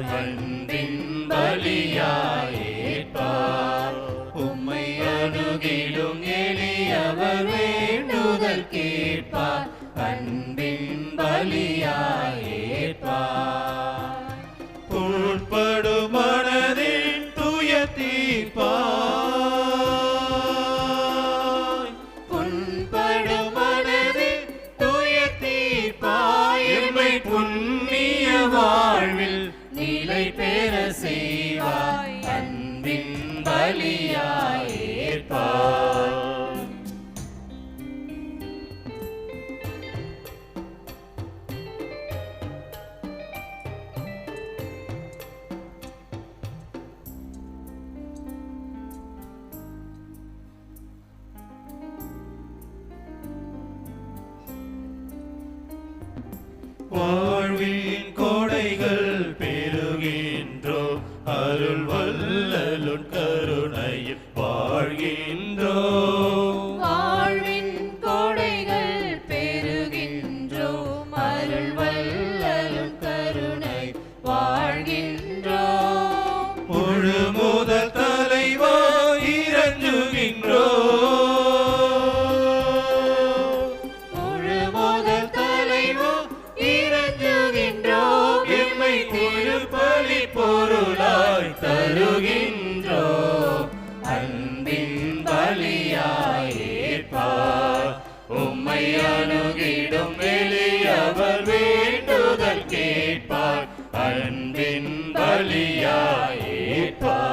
அன்பின் பலியாய் ஏற்பார். உம்மை அணுகிடும் எளியவர் வேண்டுதல் கேட்பார். அன்பின் பலியாய் ஏற்பார். புண்படும் மனதில் துயர் தீர்ப்பாய். புண்படும் மனதில் துயர் தீர்ப்பாய். எம்மை புண்ணிய வாழ்வில் நிலை பெற செய்வாய். அன்பின் பலியாய் ஏற்பாய். வாழ்வின் கோடைகள் பெருகின்றோம். அருள் வல்லலுன் கருணையில் வாழ்கின்றோம். வாழ்வின் கோடைகள் பெருகின்றோம். அருள் வல்லலுன் கருணை வாழ்கின்றோம். முழு முதல் தலைவா இறங்குகின்றோம். முழு முதல் தலைவா இறங்குகின்றோம். எம்மை திருப்பலி பொருளாய் தருகின்றோம். அன்பின் பலியாய் ஏற்பார். உம்மை அணுகிடும் எளியவர் வேண்டுதல் கேட்பார். அன்பின் பலியாய் ஏற்பார்.